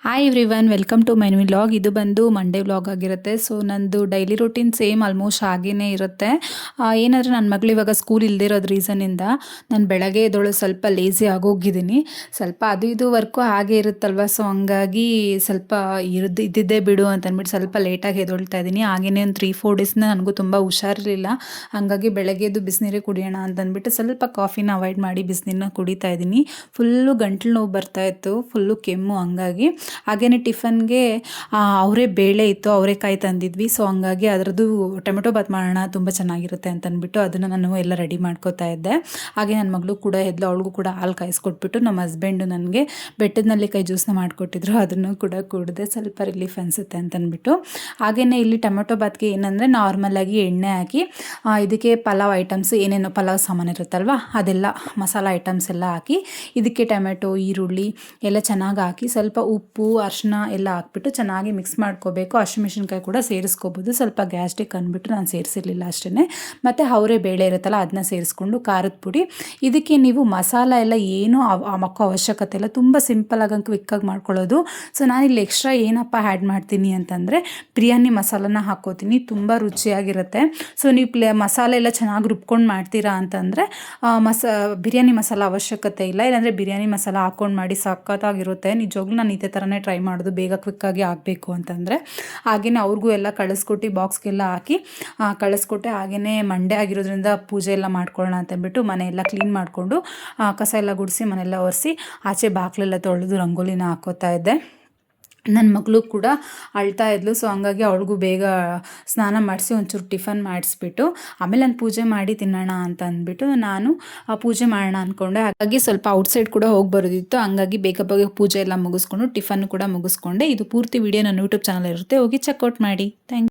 Hi everyone, welcome to my new vlog. ಇದು ಬಂದು Monday vlog ಆಗಿರುತ್ತೆ. ಸೊ ನಂದು ಡೈಲಿ ರೂಟೀನ್ ಸೇಮ್ ಆಲ್ಮೋಸ್ಟ್ ಹಾಗೇ ಇರುತ್ತೆ. ಏನಾದರೂ ನನ್ನ ಮಗಳು ಇವಾಗ ಸ್ಕೂಲ್ ಇಲ್ಲದೆ ಇರೋದು ರೀಸನಿಂದ ನಾನು ಬೆಳಗ್ಗೆ ಎದ್ದೋಳು ಸ್ವಲ್ಪ ಲೇಸಿ ಆಗೋಗಿದ್ದೀನಿ. ಸ್ವಲ್ಪ ಅದು ಇದು ವರ್ಕು ಹಾಗೆ ಇರುತ್ತಲ್ವ, ಸೊ ಹಂಗಾಗಿ ಸ್ವಲ್ಪ ಇದ್ದಿದ್ದೇ ಬಿಡು ಅಂತಂದ್ಬಿಟ್ಟು ಸ್ವಲ್ಪ ಲೇಟಾಗಿ ಎದ್ದೊಳ್ತಾ ಇದ್ದೀನಿ. ಹಾಗೆಯೇ ಒಂದು 3-4 ಡೇಸ್ನ ನನಗೂ ತುಂಬ ಹುಷಾರಿರಲಿಲ್ಲ. ಹಾಗಾಗಿ ಬೆಳಗ್ಗೆದ್ದು ಬಿಸಿನೀರೇ ಕುಡಿಯೋಣ ಅಂತಂದ್ಬಿಟ್ಟು ಸ್ವಲ್ಪ ಕಾಫಿನ ಅವಾಯ್ಡ್ ಮಾಡಿ ಬಿಸಿನೀರನ್ನ ಕುಡಿತಾ ಇದ್ದೀನಿ. ಫುಲ್ಲು ಗಂಟ್ಲು ನೋವು ಬರ್ತಾಯಿತ್ತು, ಫುಲ್ಲು ಕೆಮ್ಮು. ಹಂಗಾಗಿ ಹಾಗೆಯೇ ಟಿಫನ್ಗೆ ಅವರೇ ಬೇಳೆ ಇತ್ತು, ಅವರೇಕಾಯಿ ತಂದಿದ್ವಿ. ಸೊ ಹಂಗಾಗಿ ಅದರದ್ದು ಟೊಮೆಟೊ ಬಾತ್ ಮಾಡೋಣ, ತುಂಬ ಚೆನ್ನಾಗಿರುತ್ತೆ ಅಂತಂದ್ಬಿಟ್ಟು ಅದನ್ನು ನಾನು ಎಲ್ಲ ರೆಡಿ ಮಾಡ್ಕೋತಾ ಇದ್ದೆ. ಹಾಗೆ ನನ್ನ ಮಗಳು ಕೂಡ ಎದ್ಲು, ಅವಳಿಗೂ ಕೂಡ ಹಾಲು ಕಾಯಿಸ್ಕೊಟ್ಬಿಟ್ಟು ನಮ್ಮ ಹಸ್ಬೆಂಡು ನನಗೆ ಬೆಟ್ಟದ ನೆಲ್ಲಿಕಾಯಿ ಜ್ಯೂಸನ್ನ ಮಾಡಿಕೊಟ್ಟಿದ್ರು. ಅದನ್ನು ಕೂಡ ಕುಡಿದೆ, ಸ್ವಲ್ಪ ರಿಲೀಫ್ ಅನಿಸುತ್ತೆ ಅಂತಂದ್ಬಿಟ್ಟು. ಹಾಗೆಯೇ ಇಲ್ಲಿ ಟೊಮೆಟೊ ಬಾತ್ಗೆ ಏನಂದರೆ ನಾರ್ಮಲಾಗಿ ಎಣ್ಣೆ ಹಾಕಿ ಇದಕ್ಕೆ ಪಲಾವ್ ಐಟಮ್ಸ್ ಏನೇನೋ ಪಲಾವ್ ಸಾಮಾನು ಇರುತ್ತಲ್ವ ಅದೆಲ್ಲ ಮಸಾಲ ಐಟಮ್ಸ್ ಎಲ್ಲ ಹಾಕಿ ಇದಕ್ಕೆ ಟೊಮೆಟೊ, ಈರುಳ್ಳಿ ಎಲ್ಲ ಚೆನ್ನಾಗಿ ಹಾಕಿ ಸ್ವಲ್ಪ ಉಪ್ಪು, ಅರಿಶಿನ ಎಲ್ಲ ಹಾಕ್ಬಿಟ್ಟು ಚೆನ್ನಾಗಿ ಮಿಕ್ಸ್ ಮಾಡ್ಕೋಬೇಕು. ಹಸಿಮೆಣಸಿನ್ಕಾಯಿ ಕೂಡ ಸೇರಿಸ್ಕೋಬೋದು. ಸ್ವಲ್ಪ ಗ್ಯಾಸ್ಟ್ರಿಕ್ ಅಂದ್ಬಿಟ್ಟು ನಾನು ಸೇರಿಸಿರ್ಲಿಲ್ಲ ಅಷ್ಟೇ. ಮತ್ತು ಅವರೇ ಬೇಳೆ ಇರುತ್ತಲ್ಲ ಅದನ್ನ ಸೇರಿಸ್ಕೊಂಡು ಖಾರದ ಪುಡಿ. ಇದಕ್ಕೆ ನೀವು ಮಸಾಲ ಎಲ್ಲ ಏನೂ ಹಾಕೋ ಅವಶ್ಯಕತೆ ಇಲ್ಲ, ತುಂಬ ಸಿಂಪಲಾಗಿ ಕ್ವಿಕ್ಕಾಗಿ ಮಾಡ್ಕೊಳ್ಳೋದು. ಸೊ ನಾನಿಲ್ಲಿ ಎಕ್ಸ್ಟ್ರಾ ಏನಪ್ಪ ಆ್ಯಡ್ ಮಾಡ್ತೀನಿ ಅಂತಂದರೆ ಬಿರಿಯಾನಿ ಮಸಾಲನ ಹಾಕ್ಕೋತೀನಿ, ತುಂಬ ರುಚಿಯಾಗಿರುತ್ತೆ. ಸೊ ನೀವು ಮಸಾಲೆ ಎಲ್ಲ ಚೆನ್ನಾಗಿ ರುಬ್ಕೊಂಡು ಮಾಡ್ತೀರಾ ಅಂತಂದರೆ ಬಿರಿಯಾನಿ ಮಸಾಲ ಅವಶ್ಯಕತೆ ಇಲ್ಲ. ಇಲ್ಲಾಂದರೆ ಬಿರಿಯಾನಿ ಮಸಾಲ ಹಾಕ್ಕೊಂಡು ಮಾಡಿ ಸಖತ್ತಾಗಿರುತ್ತೆ. ನಿಜವಾಗ್ಲೂ ನಾನು ಇದೇ ಥರನೇ ಟ್ರೈ ಮಾಡೋದು, ಬೇಗ ಕ್ವಿಕ್ಕಾಗಿ ಆಗಬೇಕು ಅಂತಂದರೆ. ಹಾಗೆಯೇ ಅವ್ರಿಗೂ ಎಲ್ಲ ಕಳಿಸ್ಕೊಟ್ಟು ಬಾಕ್ಸ್ಗೆಲ್ಲ ಹಾಕಿ ಕಳಿಸ್ಕೊಟ್ಟೆ. ಹಾಗೆಯೇ ಮಂಡೇ ಆಗಿರೋದ್ರಿಂದ ಪೂಜೆ ಎಲ್ಲ ಮಾಡ್ಕೊಳ್ಳೋಣ ಅಂತಂದ್ಬಿಟ್ಟು ಮನೆಯೆಲ್ಲ ಕ್ಲೀನ್ ಮಾಡಿಕೊಂಡು ಕಸ ಎಲ್ಲ ಗುಡಿಸಿ ಮನೆಯೆಲ್ಲ ಒರೆಸಿ ಆಚೆ ಬಾಗಿಲೆಲ್ಲ ತೊಳೆದು ರಂಗೋಲಿನ ಹಾಕೋತಾ ಇದ್ದೆ. ನನ್ನ ಮಗಳು ಕೂಡ ಅಳ್ತಾ ಇದ್ಲು. ಸೊ ಹಂಗಾಗಿ ಅವಳಿಗೂ ಬೇಗ ಸ್ನಾನ ಮಾಡಿಸಿ ಒಂಚೂರು ಟಿಫನ್ ಮಾಡಿಸ್ಬಿಟ್ಟು ಆಮೇಲೆ ನಾನು ಪೂಜೆ ಮಾಡಿ ತಿನ್ನೋಣ ಅಂತ ಅಂದ್ಬಿಟ್ಟು ನಾನು ಪೂಜೆ ಮಾಡೋಣ ಅಂದ್ಕೊಂಡೆ. ಹಾಗಾಗಿ ಸ್ವಲ್ಪ ಔಟ್ಸೈಡ್ ಕೂಡ ಹೋಗಿ ಬರೋದಿತ್ತು. ಹಂಗಾಗಿ ಬೇಗ ಬೇಗ ಪೂಜೆ ಎಲ್ಲ ಮುಗಿಸ್ಕೊಂಡು ಟಿಫನ್ ಕೂಡ ಮುಗಿಸ್ಕೊಂಡೆ. ಇದು ಪೂರ್ತಿ ವಿಡಿಯೋ ನನ್ನ ಯೂಟ್ಯೂಬ್ ಚಾನಲ್ ಇರುತ್ತೆ, ಹೋಗಿ ಚೆಕ್ಔಟ್ ಮಾಡಿ. Thank you.